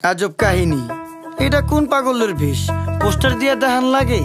আজব কাহিনী, এটা কোন পাগলের বেশ? পোস্টার দিয়ে দেখান লাগে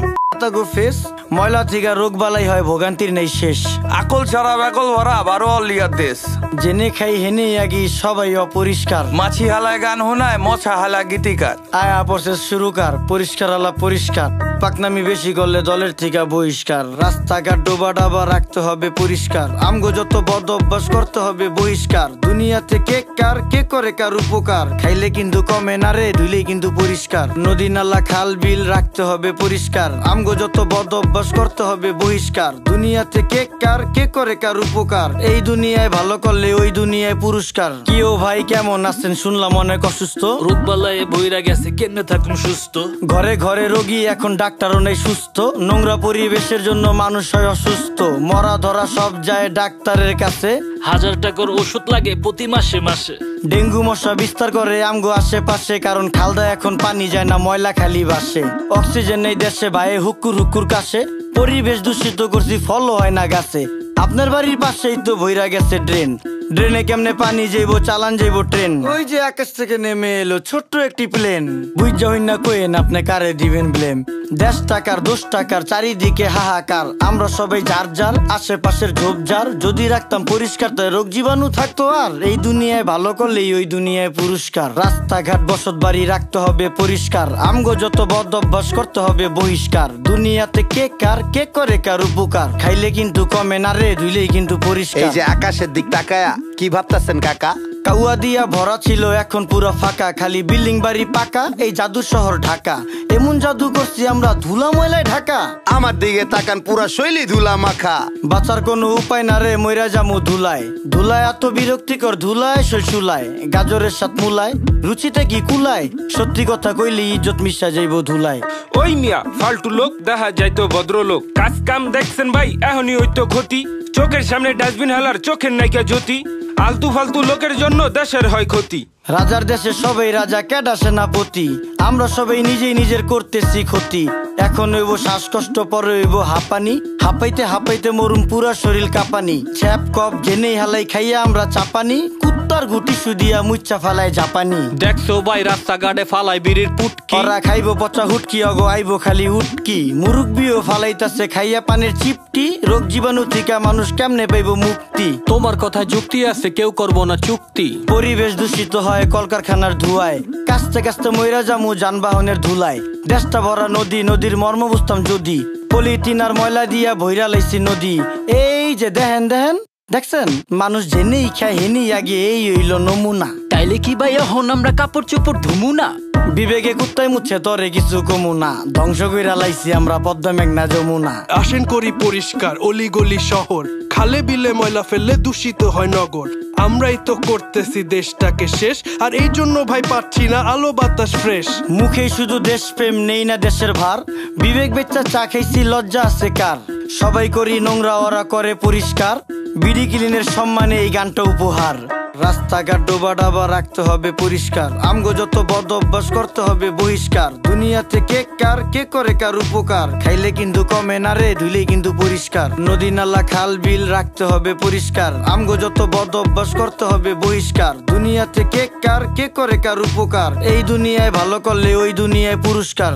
গো ফেস, ময়লা থেকে রোগ বালাই হয়, ভোগান্তির নেই শেষ। আকল ছাড়া বেকল ভরা বারো অলিয়ার দেশ, জেনে খাই হেনে আগি সবাই অপরিষ্কার। মাছি হালায় গান হোনায়, মশা হালা গীতিকার। আয়া প্রসেস শুরুকার, পরিষ্কার আলা পরিষ্কার। পাকনামি বেশি করলে দলের থেকে বহিষ্কার। রাস্তাঘাট ডোবা ডাবা রাখতে হবে পরিষ্কার। আমগো যত বদ অভ্যাস করতে হবে বহিষ্কার। দুনিয়াতে কে কার কে করে কার উপকার, খাইলে কিন্তু কমে না রে, ধুইলে কিন্তু পরিষ্কার। নদী নালা খাল বিল রাখতে হবে পরিষ্কার। আমগো যত বদ অভ্যাস করতে হবে বহিষ্কার। দুনিয়াতে কে কার কে করে কার উপকার, এই দুনিয়ায় ভালো করলে ওই দুনিয়ায় পুরস্কার। কি ও ভাই কেমন আছেন? শুনলাম অনেক অসুস্থ, রোগবালায় বইরা গেছে, কেমনে থাকুন সুস্থ? ঘরে ঘরে রোগী, এখন ডাক্তারও নেই সুস্থ। নোংরা পরিবেশের জন্য মানুষ হয় অসুস্থ। মরা ধরা সব যায় ডাক্তারের কাছে। 1000 টাকার ওষুধ লাগে প্রতি মাসে মাসে। ডেঙ্গু মশা বিস্তার করে আমগো আশেপাশে, কারণ খালদা এখন পানি যায় না, ময়লা খালি ভাসে। অক্সিজেন নেই দেশে ভাই, হুক্কুর হুক্কুর কাশে। পরিবেশ দূষিত করছি, ফলও হয় না গাছে। আপনার বাড়ির পাশেই তো ভইরা গেছে ড্রেন, ড্রেনে কেমনে পানি যাইবো, চালান যাইবো ট্রেন। ওই যে আকাশ থেকে নেমে এলো ছোট্ট একটি প্লেন, বুঝা হই না কোয়েন আপনি কারে দিবেন ব্লেম। 10 টাকার 10 টাকার চারিদিকে হাহাকার। আমরা সবাই যার যার আশেপাশের ঝোপঝাড় যদি রাখতাম পরিষ্কার, তাই রোগ জীবাণু থাকতো আর। এই দুনিয়ায় ভালো করলেই ওই দুনিয়ায় পুরস্কার। রাস্তাঘাট বসত বাড়ি রাখতে হবে পরিষ্কার। আমগো যত বদ অভ্যাস করতে হবে বহিষ্কার। দুনিয়াতে কে কার কে করে কার উপকার, খাইলে কিন্তু কমে না রে, ধুইলেই কিন্তু পরিষ্কার। এই যে আকাশের দিক তাকায়া কি ভাবতাছেন কাকা? কাউয়া দিয়া ভরা ছিল, এখন পুরো ফাঁকা। খালি বিল্ডিং বাড়ি পাকা, এই জাদু শহর ঢাকা। এমন জাদু করছি আমরা, ধুলা ময়লায় ঢাকা। আমার দিকে তাকান, পুরা শৈলী ধুলা মাখা। বাঁচার কোনো উপায় না রে, মইরা জামু ধুলায়। ধুলায় এত বিরক্তিকর, ধুলায় শৈশুলায়। গাজরের সাথ মুলায়, রুচিতে কি কুলায়? সত্যি কথা কইলি ইজ্জত মিশা যাইব ধুলায়। ওই মিয়া ফালতু লোক দেখা যাইতো ভদ্রলোক। কাজ কাম দেখছেন ভাই, এখনই হইতো ক্ষতি। চোখের সামনে ডাস্টবিন হালার, চোখের নাইকা জ্যোতি। আলতু ফালতু লোকের জন্য দেশের হয় ক্ষতি। রাজার দেশে সবাই রাজা, কেডা সেনাপতি। আমরা সবাই নিজেই নিজের করতেছি ক্ষতি। এখন হইব শ্বাসকষ্ট, পরে হইব হাঁপানি। হাঁপাইতে হাঁপাইতে মরুম, পুরা শরীর কাঁপানি। ছ্যাপ কপ জেনেই হালাই খাইয়া আমরা চাপানি। কুত্তার গুটি সুদিয়া মুচ্চা ফালাই জাপানি। দেখছো ভাই রাস্তাঘাটে ফালাই বিড়ির পুটকি। ওরা খাইব পচা হুটকি, অগো আইব খালি উটকি। মুরুব্বিও ফালাইতাছে খাইয়া পানির চিপটি। রোগ জীবাণু থেকে মানুষ কেমনে পাইব মুক্তি? তোমার কথায় যুক্তি আছে, কেউ করবো না চুক্তি। পরিবেশ দূষিত হয় কলকারখানার ধুয়ায়। কাস্তে কাস্তে মইরা জামু যানবাহনের ধুলায়। দেশটা ভরা নদী, নদীর মর্ম বুঝতাম যদি। পলিথিন আর ময়লা দিয়া ভইরা লাইছি নদী। এই যে দেখেন দেখেন দেখছেন, মানুষ জেনেই খায় হেনেই আগে, এই হইল নমুনা। তাইলে কি ভাই এখন আমরা কাপড় চোপড় ধুমু না? বিবেকে কুত্তায় মুচ্ছে, তরে কিছু কমু না। ধ্বংস কইরা লাইছি আমরা পদ্মা মেঘনা যমুনা। আসেন করি পরিষ্কার অলি গলি শহর। খালে বিলে ময়লা ফেললে দূষিত হয় নগর। আমরাই তো করতেছি দেশটাকে শেষ, আর এই জন্য ভাই পাচ্ছি না আলো বাতাস ফ্রেশ। মুখে শুধু দেশপ্রেম, নেই না দেশের ভার। বিবেক বেচ্চা চা খাইছি, লজ্জা আছে কার? সবাই করি নোংরা, ওরা করে পরিষ্কার। বিডি ক্লিনের সম্মানে এই গানটা উপহার। রাস্তাঘাট ডোবা ডাবা রাখতে হবে পরিষ্কার। আমগো যত বদ অভ্যাস করতে হবে বহিষ্কার। দুনিয়াতে কে কার কে করে কার উপকার, খাইলে কিন্তু কমে না রে, ধুইলেই কিন্তু পরিষ্কার। নদী নালা খাল বিল রাখতে হবে পরিষ্কার। আমগো যত বদ অভ্যাস করতে হবে বহিষ্কার। দুনিয়াতে কে কার কে করে কার উপকার, এই দুনিয়ায় ভালো করলে ওই দুনিয়ায় পুরস্কার।